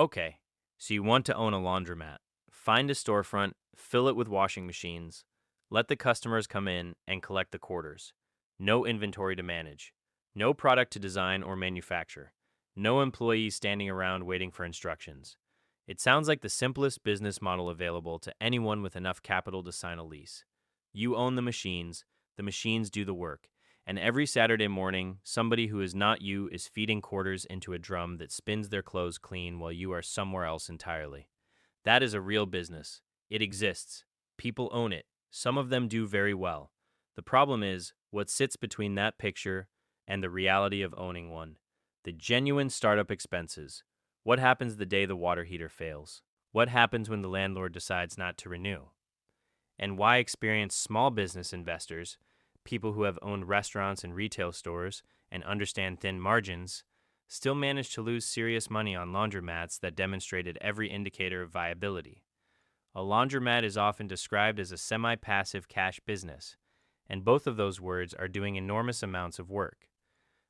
Okay, so you want to own a laundromat. Find a storefront, fill it with washing machines, let the customers come in and collect the quarters. No inventory to manage, no product to design or manufacture, no employees standing around waiting for instructions. It sounds like the simplest business model available to anyone with enough capital to sign a lease. You own the machines do the work, and every Saturday morning, somebody who is not you is feeding quarters into a drum that spins their clothes clean while you are somewhere else entirely. That is a real business. It exists. People own it. Some of them do very well. The problem is what sits between that picture and the reality of owning one. The genuine startup expenses. What happens the day the water heater fails? What happens when the landlord decides not to renew? And why experienced small business investors, people who have owned restaurants and retail stores and understand thin margins, still manage to lose serious money on laundromats that demonstrated every indicator of viability. A laundromat is often described as a semi passive cash business, and both of those words are doing enormous amounts of work.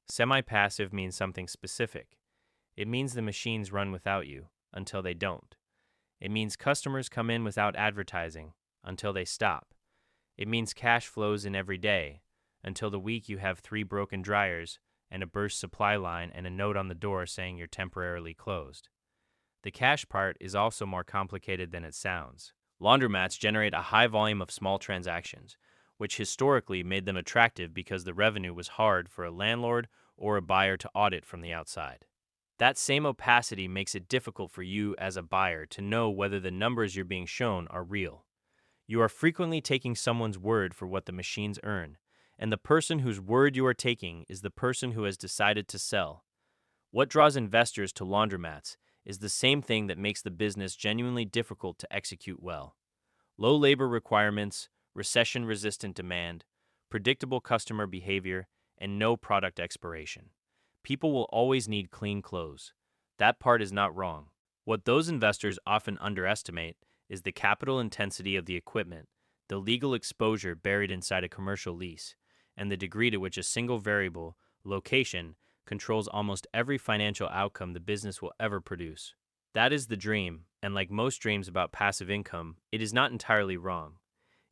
Semi passive means something specific. It means the machines run without you until they don't. It means customers come in without advertising until they stop. It means cash flows in every day until the week you have 3 broken dryers and a burst supply line and a note on the door saying you're temporarily closed. The cash part is also more complicated than it sounds. Laundromats generate a high volume of small transactions, which historically made them attractive because the revenue was hard for a landlord or a buyer to audit from the outside. That same opacity makes it difficult for you as a buyer to know whether the numbers you're being shown are real. You are frequently taking someone's word for what the machines earn, and the person whose word you are taking is the person who has decided to sell. What draws investors to laundromats is the same thing that makes the business genuinely difficult to execute well: low labor requirements, recession resistant demand, predictable customer behavior, and no product expiration. People will always need clean clothes. That part is not wrong. What those investors often underestimate is the capital intensity of the equipment, the legal exposure buried inside a commercial lease, and the degree to which a single variable, location, controls almost every financial outcome the business will ever produce. That is the dream, and like most dreams about passive income, it is not entirely wrong.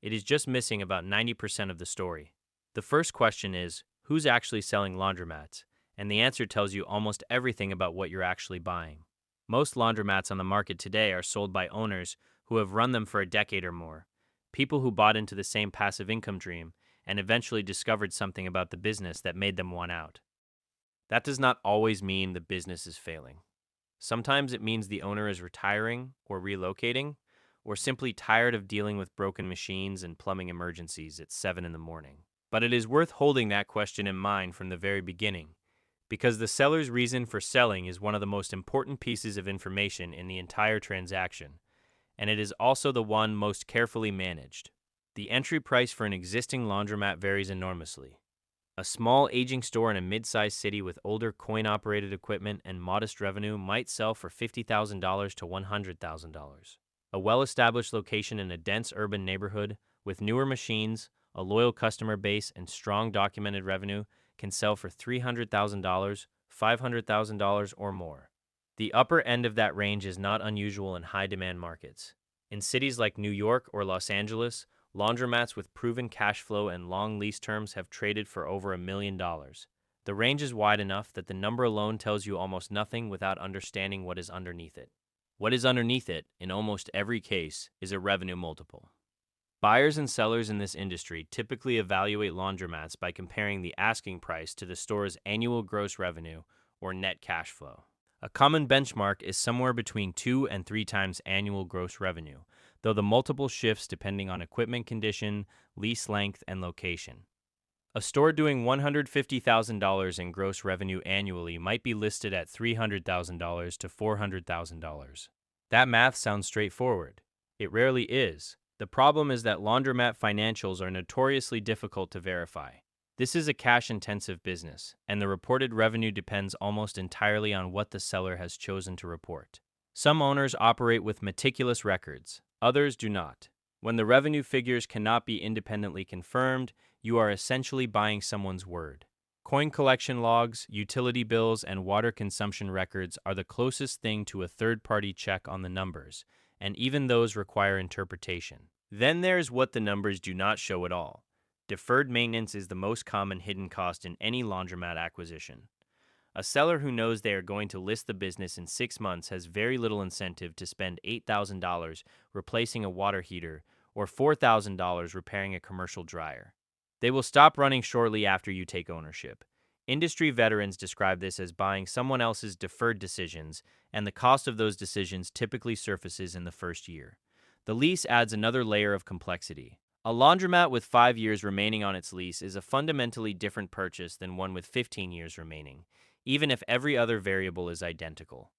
It is just missing about 90% of the story. The first question is, who's actually selling laundromats? And the answer tells you almost everything about what you're actually buying. Most laundromats on the market today are sold by owners who have run them for a decade or more, people who bought into the same passive income dream and eventually discovered something about the business that made them want out. That does not always mean the business is failing. Sometimes it means the owner is retiring or relocating, or simply tired of dealing with broken machines and plumbing emergencies at 7 in the morning. But it is worth holding that question in mind from the very beginning, because the seller's reason for selling is one of the most important pieces of information in the entire transaction, and it is also the one most carefully managed. The entry price for an existing laundromat varies enormously. A small aging store in a mid-sized city with older coin-operated equipment and modest revenue might sell for $50,000 to $100,000. A well-established location in a dense urban neighborhood with newer machines, a loyal customer base, and strong documented revenue can sell for $300,000, $500,000, or more. The upper end of that range is not unusual in high-demand markets. In cities like New York or Los Angeles, laundromats with proven cash flow and long lease terms have traded for over $1 million. The range is wide enough that the number alone tells you almost nothing without understanding what is underneath it. What is underneath it, in almost every case, is a revenue multiple. Buyers and sellers in this industry typically evaluate laundromats by comparing the asking price to the store's annual gross revenue or net cash flow. A common benchmark is somewhere between 2 and 3 times annual gross revenue, though the multiple shifts depending on equipment condition, lease length, and location. A store doing $150,000 in gross revenue annually might be listed at $300,000 to $400,000. That math sounds straightforward. It rarely is. The problem is that laundromat financials are notoriously difficult to verify. This is a cash-intensive business, and the reported revenue depends almost entirely on what the seller has chosen to report. Some owners operate with meticulous records, others do not. When the revenue figures cannot be independently confirmed, you are essentially buying someone's word. Coin collection logs, utility bills, and water consumption records are the closest thing to a third-party check on the numbers, and even those require interpretation. Then there's what the numbers do not show at all. Deferred maintenance is the most common hidden cost in any laundromat acquisition. A seller who knows they are going to list the business in 6 months has very little incentive to spend $8,000 replacing a water heater or $4,000 repairing a commercial dryer. They will stop running shortly after you take ownership. Industry veterans describe this as buying someone else's deferred decisions, and the cost of those decisions typically surfaces in the first year. The lease adds another layer of complexity. A laundromat with 5 years remaining on its lease is a fundamentally different purchase than one with 15 years remaining, even if every other variable is identical.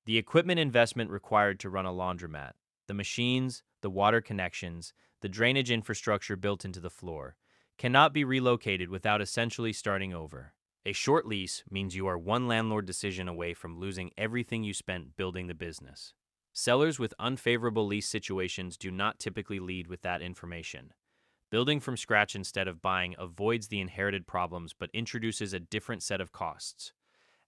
The equipment investment required to run a laundromat, the machines, the water connections, the drainage infrastructure built into the floor, cannot be relocated without essentially starting over. A short lease means you are one landlord decision away from losing everything you spent building the business. Sellers with unfavorable lease situations do not typically lead with that information. Building from scratch instead of buying avoids the inherited problems but introduces a different set of costs.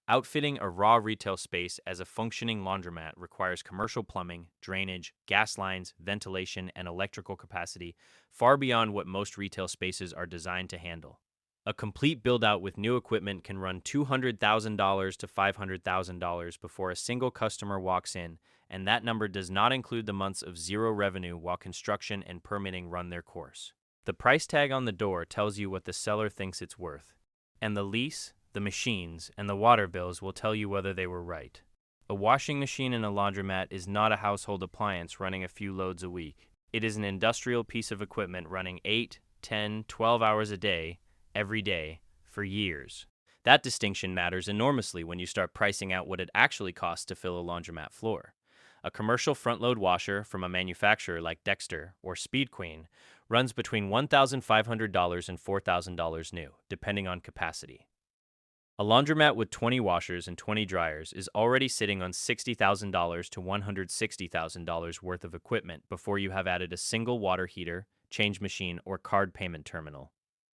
Outfitting a raw retail space as a functioning laundromat requires commercial plumbing, drainage, gas lines, ventilation, and electrical capacity far beyond what most retail spaces are designed to handle. A complete build-out with new equipment can run $200,000 to $500,000 before a single customer walks in, and that number does not include the months of zero revenue while construction and permitting run their course. The price tag on the door tells you what the seller thinks it's worth, and the lease, the machines, and the water bills will tell you whether they were right. A washing machine in a laundromat is not a household appliance running a few loads a week. It is an industrial piece of equipment running 8, 10, 12 hours a day, every day, for years. That distinction matters enormously when you start pricing out what it actually costs to fill a laundromat floor. A commercial front-load washer from a manufacturer like Dexter or Speed Queen runs between $1,500 and $4,000 new, depending on capacity. A laundromat with 20 washers and 20 dryers is already sitting on $60,000 to $160,000 worth of equipment before you have added a single water heater, change machine, or card payment terminal.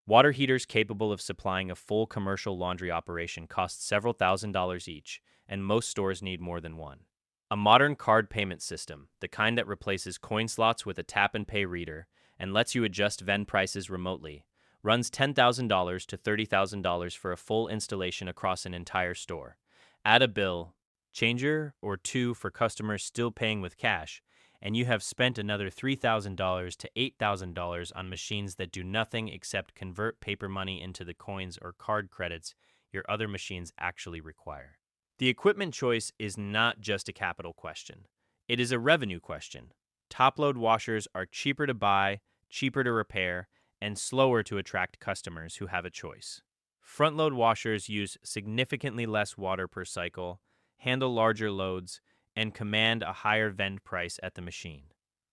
Water heaters capable of supplying a full commercial laundry operation cost several $1,000s each, and most stores need more than one. A modern card payment system, the kind that replaces coin slots with a tap-and-pay reader and lets you adjust vend prices remotely, runs $10,000 to $30,000 for a full installation across an entire store. Add a bill, changer, or two for customers still paying with cash, and you have spent another $3,000 to $8,000 on machines that do nothing except convert paper money into the coins or card credits your other machines actually require. The equipment choice is not just a capital question. It is a revenue question. Top-load washers are cheaper to buy, cheaper to repair, and slower to attract customers who have a choice. Front-load washers use significantly less water per cycle, handle larger loads, and command a higher vend price at the machine.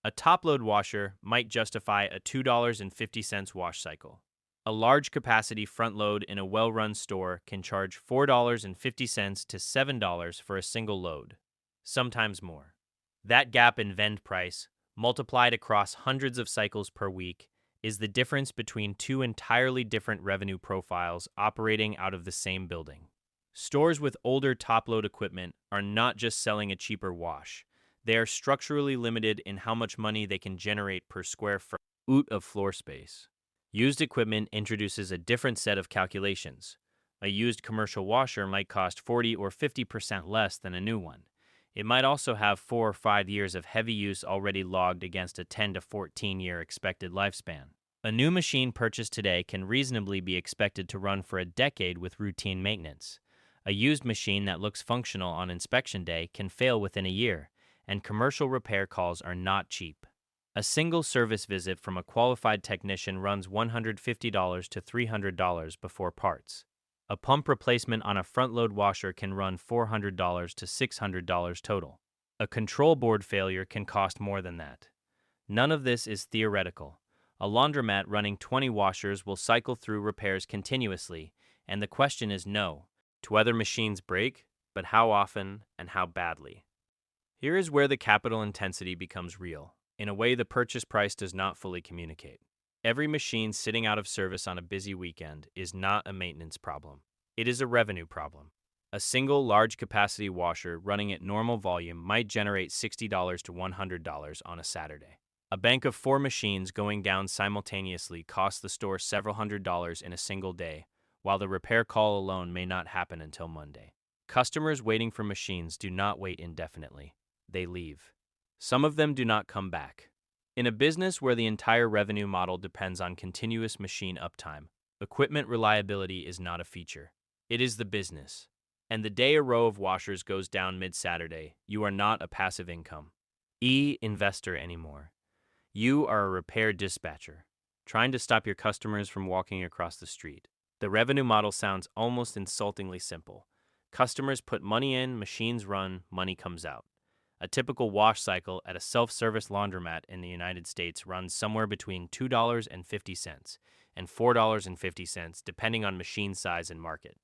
A top-load washer might justify a $2.50 wash cycle. A large capacity front load in a well-run store can charge $4.50 to $7 for a single load, sometimes more. That gap in vend price, multiplied across hundreds of cycles per week, is the difference between two entirely different revenue profiles operating out of the same building. Stores with older top-load equipment are not just selling a cheaper wash. They are structurally limited in how much money they can generate per square foot of floor space. Used equipment introduces a different set of calculations. A used commercial washer might cost 40 or 50% less than a new one. It might also have 4 or 5 years of heavy use already logged against a 10 to 14 year expected lifespan. A new machine purchased today can reasonably be expected to run for a decade with routine maintenance. A used machine that looks functional on inspection day can fail within a year, and commercial repair calls are not cheap. A single service visit from a qualified technician runs $150 to $300 before parts. A pump replacement on a front-load washer can run $400 to $600 total. A control board failure can cost more than that. None of this is theoretical. A laundromat running 20 washers will cycle through repairs continuously, and the question is no, to whether machines break, but how often and how badly. Here is where the capital intensity becomes real, in a way the purchase price does not fully communicate. Every machine sitting out of service on a busy weekend is not a maintenance problem. It is a revenue problem. A single large capacity washer running at normal volume might generate $60 to $100 on a Saturday. A bank of 4 machines going down simultaneously costs the store several $100s in a single day, while the repair call alone may not happen until Monday. Customers waiting for machines do not wait indefinitely. They leave. Some of them do not come back. In a business where the entire revenue model depends on continuous machine uptime, equipment reliability is not a feature. It is the business. And the day a row of washers goes down mid-Saturday, you are not a passive income investor anymore. You are a repair dispatcher, trying to stop your customers from walking across the street. The revenue model sounds almost insultingly simple. Customers put money in, machines run, money comes out. A typical wash cycle at a self-service laundromat in the United States runs somewhere between $2.50 and $4.50, depending on machine size and market.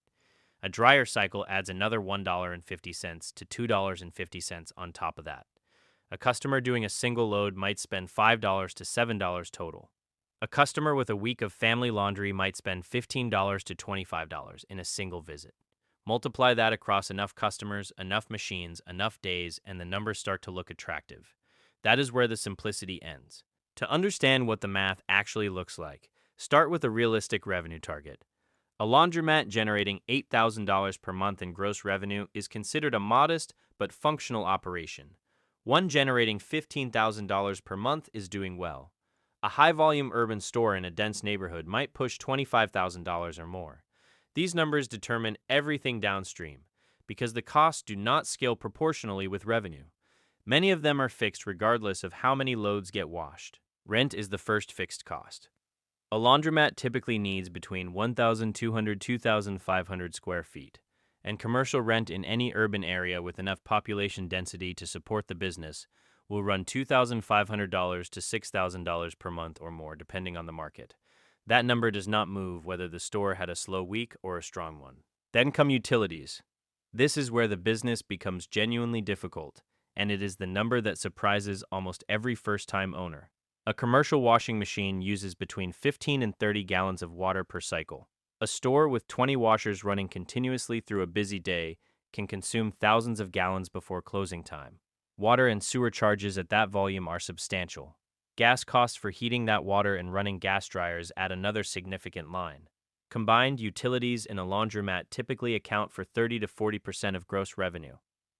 A dryer cycle adds another $1.50 to $2.50 on top of that. A customer doing a single load might spend $5 to $7 total. A customer with a week of family laundry might spend $15 to $25 in a single visit. Multiply that across enough customers, enough machines, enough days, and the numbers start to look attractive. That is where the simplicity ends. To understand what the math actually looks like, start with a realistic revenue target. A laundromat generating $8,000 per month in gross revenue is considered a modest but functional operation. One generating $15,000 per month is doing well. A high-volume urban store in a dense neighborhood might push $25,000 or more. These numbers determine everything downstream because the costs do not scale proportionally with revenue. Many of them are fixed regardless of how many loads get washed. Rent is the first fixed cost. A laundromat typically needs between 1,200 to 2,500 square feet, and commercial rent in any urban area with enough population density to support the business will run $2,500 to $6,000 per month or more, depending on the market. That number does not move whether the store had a slow week or a strong one. Then come utilities. This is where the business becomes genuinely difficult, and it is the number that surprises almost every first-time owner. A commercial washing machine uses between 15 and 30 gallons of water per cycle. A store with 20 washers running continuously through a busy day can consume thousands of gallons before closing time. Water and sewer charges at that volume are substantial. Gas costs for heating that water and running gas dryers add another significant line. Combined, utilities in a laundromat typically account for 30 to 40% of gross revenue.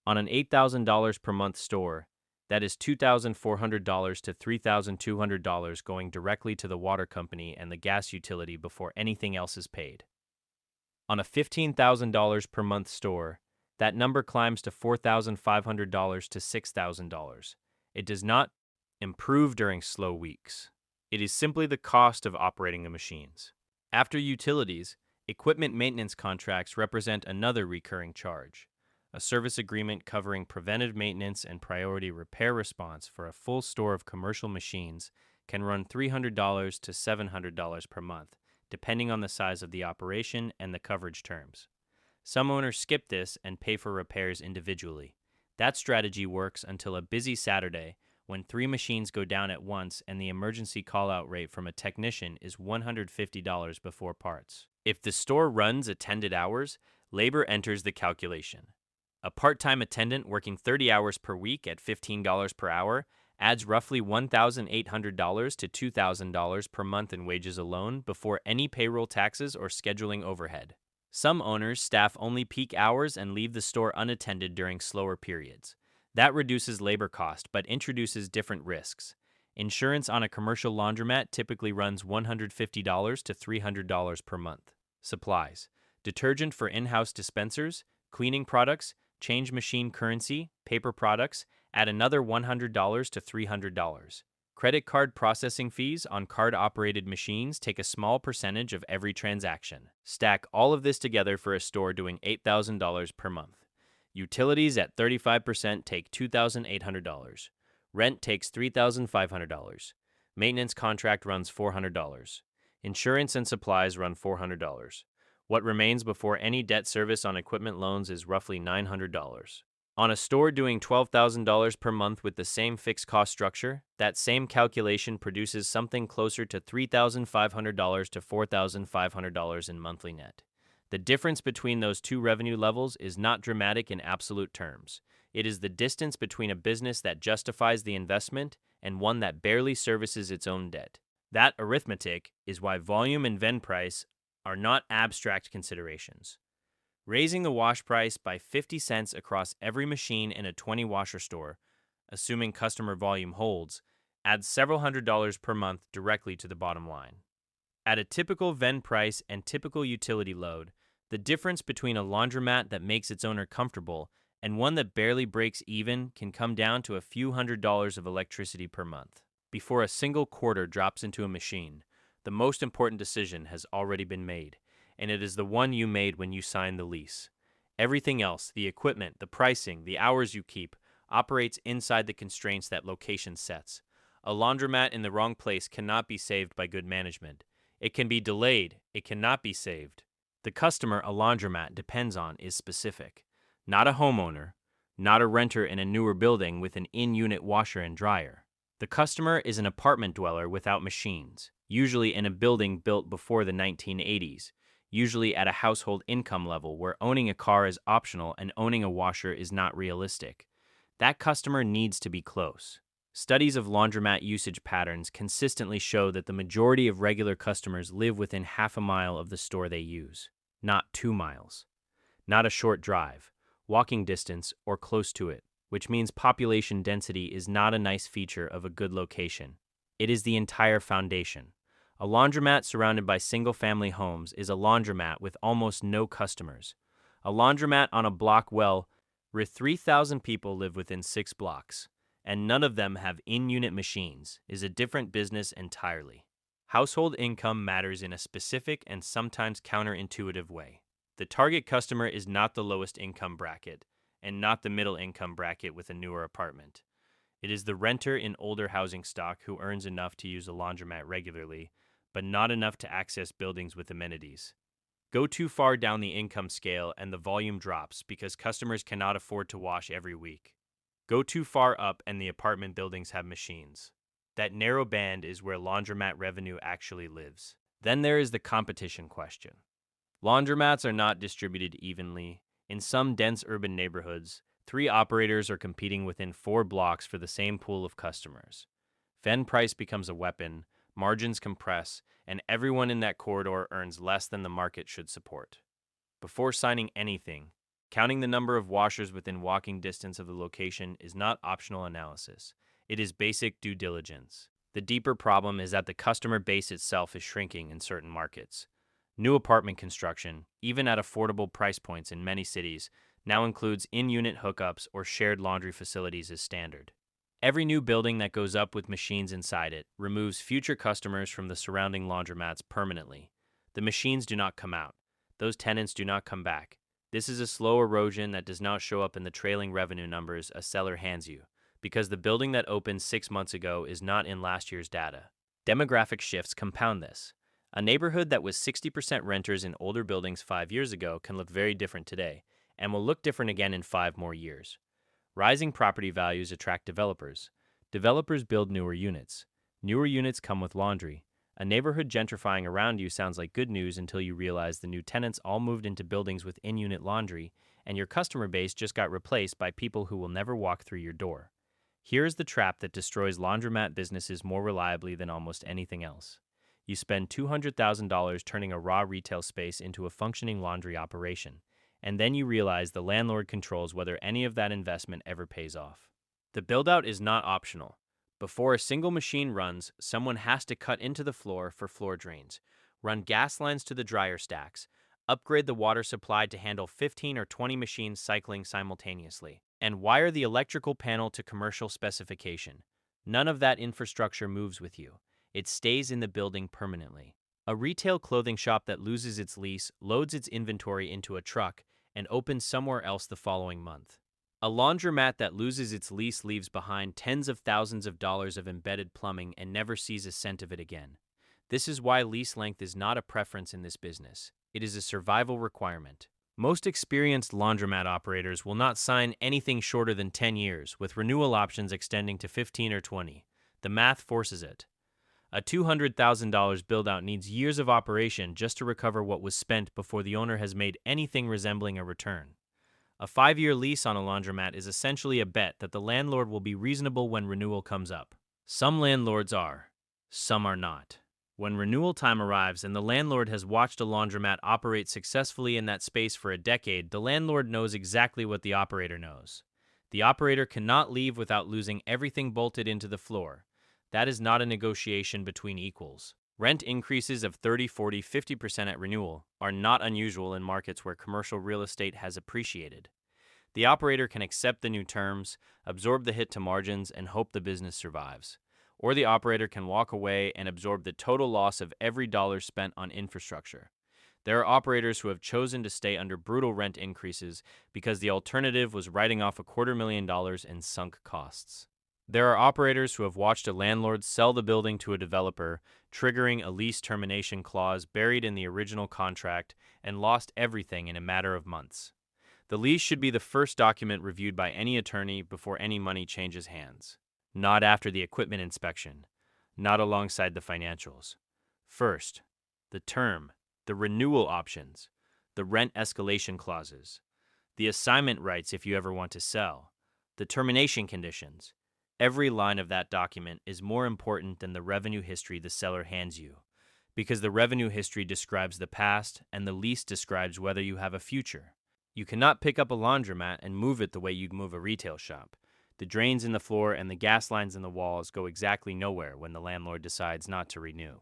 On an $8,000 per month store, that is $2,400 to $3,200 going directly to the water company and the gas utility before anything else is paid. On a $15,000 per month store, that number climbs to $4,500 to $6,000. It does not improve during slow weeks. It is simply the cost of operating the machines. After utilities, equipment maintenance contracts represent another recurring charge. A service agreement covering preventive maintenance and priority repair response for a full store of commercial machines can run $300 to $700 per month, depending on the size of the operation and the coverage terms. Some owners skip this and pay for repairs individually. That strategy works until a busy Saturday when 3 machines go down at once and the emergency call-out rate from a technician is $150 before parts. If the store runs attended hours, labor enters the calculation. A part-time attendant working 30 hours per week at $15 per hour adds roughly $1,800 to $2,000 per month in wages alone before any payroll taxes or scheduling overhead. Some owners staff only peak hours and leave the store unattended during slower periods. That reduces labor cost but introduces different risks. Insurance on a commercial laundromat typically runs $150 to $300 per month. Supplies: detergent for in-house dispensers, cleaning products, change machine currency, paper products, add another $100 to $300. Credit card processing fees on card-operated machines take a small percentage of every transaction. Stack all of this together for a store doing $8,000 per month. Utilities at 35% take $2,800. Rent takes $3,500. Maintenance contract runs $400. Insurance and supplies run $400. What remains before any debt service on equipment loans is roughly $900. On a store doing $12,000 per month with the same fixed cost structure, that same calculation produces something closer to $3,500 to $4,500 in monthly net. The difference between those two revenue levels is not dramatic in absolute terms. It is the distance between a business that justifies the investment and one that barely services its own debt. That arithmetic is why volume and vend price are not abstract considerations. Raising the wash price by 50 cents across every machine in a 20-washer store, assuming customer volume holds, adds several $100s per month directly to the bottom line. At a typical vend price and typical utility load, the difference between a laundromat that makes its owner comfortable and one that barely breaks even can come down to a few $100s of electricity per month. Before a single quarter drops into a machine, the most important decision has already been made, and it is the one you made when you signed the lease. Everything else, the equipment, the pricing, the hours you keep, operates inside the constraints that location sets. A laundromat in the wrong place cannot be saved by good management. It can be delayed. It cannot be saved. The customer a laundromat depends on is specific. Not a homeowner, not a renter in a newer building with an in-unit washer and dryer. The customer is an apartment dweller without machines, usually in a building built before the 1980s, usually at a household income level where owning a car is optional and owning a washer is not realistic. That customer needs to be close. Studies of laundromat usage patterns consistently show that the majority of regular customers live within half a mile of the store they use, not 2 miles. Not a short drive, walking distance, or close to it, which means population density is not a nice feature of a good location. It is the entire foundation. A laundromat surrounded by single-family homes is a laundromat with almost no customers. A laundromat on a block where 3,000 people live within 6 blocks, and none of them have in-unit machines, is a different business entirely. Household income matters in a specific and sometimes counterintuitive way. The target customer is not the lowest income bracket, and not the middle income bracket with a newer apartment. It is the renter in older housing stock who earns enough to use a laundromat regularly, but not enough to access buildings with amenities. Go too far down the income scale and the volume drops because customers cannot afford to wash every week. Go too far up and the apartment buildings have machines. That narrow band is where laundromat revenue actually lives. Then there is the competition question. Laundromats are not distributed evenly. In some dense urban neighborhoods, 3 operators are competing within 4 blocks for the same pool of customers. Vend price becomes a weapon, margins compress, and everyone in that corridor earns less than the market should support. Before signing anything, counting the number of washers within walking distance of the location is not optional analysis. It is basic due diligence. The deeper problem is that the customer base itself is shrinking in certain markets. New apartment construction, even at affordable price points in many cities, now includes in-unit hookups or shared laundry facilities as standard. Every new building that goes up with machines inside it removes future customers from the surrounding laundromats permanently. The machines do not come out. Those tenants do not come back. This is a slow erosion that does not show up in the trailing revenue numbers a seller hands you, because the building that opened 6 months ago is not in last year's data. Demographic shifts compound this. A neighborhood that was 60% renters in older buildings 5 years ago can look very different today, and will look different again in 5 more years. Rising property values attract developers. Developers build newer units. Newer units come with laundry. A neighborhood gentrifying around you sounds like good news until you realize the new tenants all moved into buildings with in-unit laundry, and your customer base just got replaced by people who will never walk through your door. Here is the trap that destroys laundromat businesses more reliably than almost anything else. You spend $200,000 turning a raw retail space into a functioning laundry operation, and then you realize the landlord controls whether any of that investment ever pays off. The build-out is not optional. Before a single machine runs, someone has to cut into the floor for floor drains, run gas lines to the dryer stacks, upgrade the water supply to handle 15 or 20 machines cycling simultaneously, and wire the electrical panel to commercial specification. None of that infrastructure moves with you. It stays in the building permanently. A retail clothing shop that loses its lease loads its inventory into a truck and opens somewhere else the following month. A laundromat that loses its lease leaves behind tens of thousands of dollars of embedded plumbing and never sees a cent of it again. This is why lease length is not a preference in this business. It is a survival requirement. Most experienced laundromat operators will not sign anything shorter than 10 years, with renewal options extending to 15 or 20. The math forces it. A $200,000 build-out needs years of operation just to recover what was spent before the owner has made anything resembling a return. A 5-year lease on a laundromat is essentially a bet that the landlord will be reasonable when renewal comes up. Some landlords are, some are not. When renewal time arrives and the landlord has watched a laundromat operate successfully in that space for a decade, the landlord knows exactly what the operator knows. The operator cannot leave without losing everything bolted into the floor. That is not a negotiation between equals. Rent increases of 30, 40, 50% at renewal are not unusual in markets where commercial real estate has appreciated. The operator can accept the new terms, absorb the hit to margins, and hope the business survives. Or the operator can walk away and absorb the total loss of every dollar spent on infrastructure. There are operators who have chosen to stay under brutal rent increases because the alternative was writing off $250,000 in sunk costs. There are operators who have watched a landlord sell the building to a developer, triggering a lease termination clause buried in the original contract, and lost everything in a matter of months. The lease should be the first document reviewed by any attorney before any money changes hands. Not after the equipment inspection. Not alongside the financials. First, the term, the renewal options, the rent escalation clauses, the assignment rights if you ever want to sell, the termination conditions. Every line of that document is more important than the revenue history the seller hands you, because the revenue history describes the past and the lease describes whether you have a future. You cannot pick up a laundromat and move it the way you'd move a retail shop. The drains in the floor and the gas lines in the walls go exactly nowhere when the landlord decides not to renew.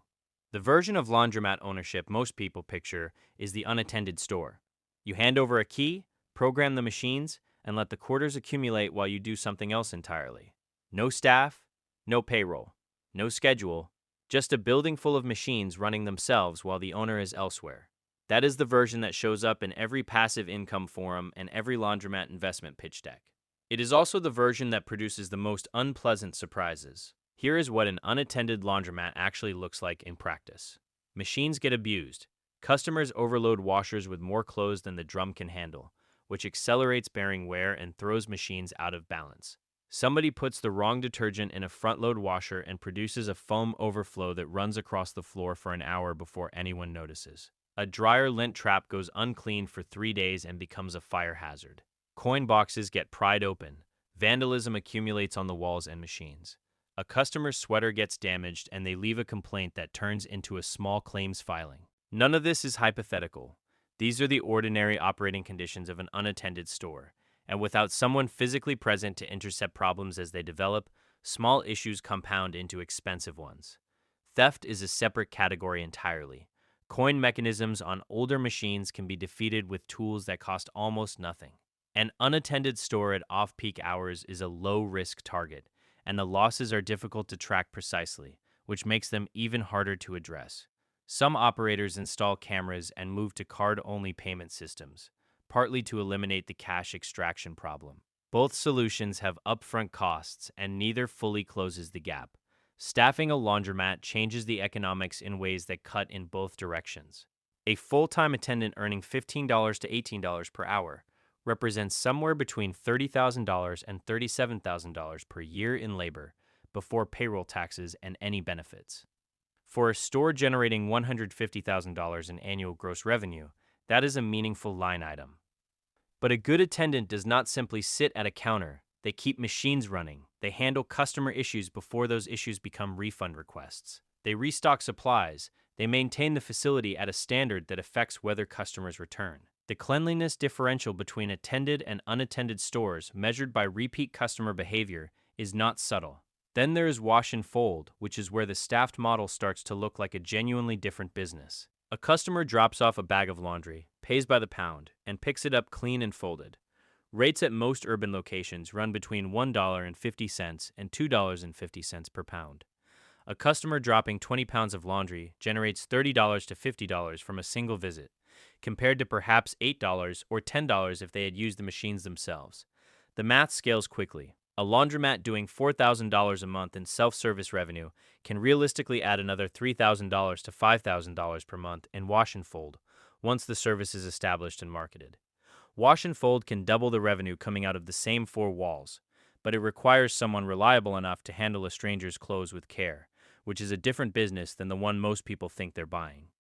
The version of laundromat ownership most people picture is the unattended store. You hand over a key, program the machines, and let the quarters accumulate while you do something else entirely. No staff, no payroll, no schedule, just a building full of machines running themselves while the owner is elsewhere. That is the version that shows up in every passive income forum and every laundromat investment pitch deck. It is also the version that produces the most unpleasant surprises. Here is what an unattended laundromat actually looks like in practice. Machines get abused. Customers overload washers with more clothes than the drum can handle, which accelerates bearing wear and throws machines out of balance. Somebody puts the wrong detergent in a front-load washer and produces a foam overflow that runs across the floor for an hour before anyone notices. A dryer lint trap goes uncleaned for 3 days and becomes a fire hazard. Coin boxes get pried open. Vandalism accumulates on the walls and machines. A customer's sweater gets damaged and they leave a complaint that turns into a small claims filing. None of this is hypothetical. These are the ordinary operating conditions of an unattended store. And without someone physically present to intercept problems as they develop, small issues compound into expensive ones. Theft is a separate category entirely. Coin mechanisms on older machines can be defeated with tools that cost almost nothing. An unattended store at off-peak hours is a low-risk target, and the losses are difficult to track precisely, which makes them even harder to address. Some operators install cameras and move to card-only payment systems, partly to eliminate the cash extraction problem. Both solutions have upfront costs, and neither fully closes the gap. Staffing a laundromat changes the economics in ways that cut in both directions. A full-time attendant earning $15 to $18 per hour represents somewhere between $30,000 and $37,000 per year in labor before payroll taxes and any benefits. For a store generating $150,000 in annual gross revenue, that is a meaningful line item. But a good attendant does not simply sit at a counter. They keep machines running. They handle customer issues before those issues become refund requests. They restock supplies. They maintain the facility at a standard that affects whether customers return. The cleanliness differential between attended and unattended stores, measured by repeat customer behavior, is not subtle. Then there is wash and fold, which is where the staffed model starts to look like a genuinely different business. A customer drops off a bag of laundry, pays by the pound, and picks it up clean and folded. Rates at most urban locations run between $1.50 and $2.50 per pound. A customer dropping 20 pounds of laundry generates $30 to $50 from a single visit, compared to perhaps $8 or $10 if they had used the machines themselves. The math scales quickly. A laundromat doing $4,000 a month in self-service revenue can realistically add another $3,000 to $5,000 per month in wash and fold once the service is established and marketed. Wash and fold can double the revenue coming out of the same four walls, but it requires someone reliable enough to handle a stranger's clothes with care, which is a different business than the one most people think they're buying.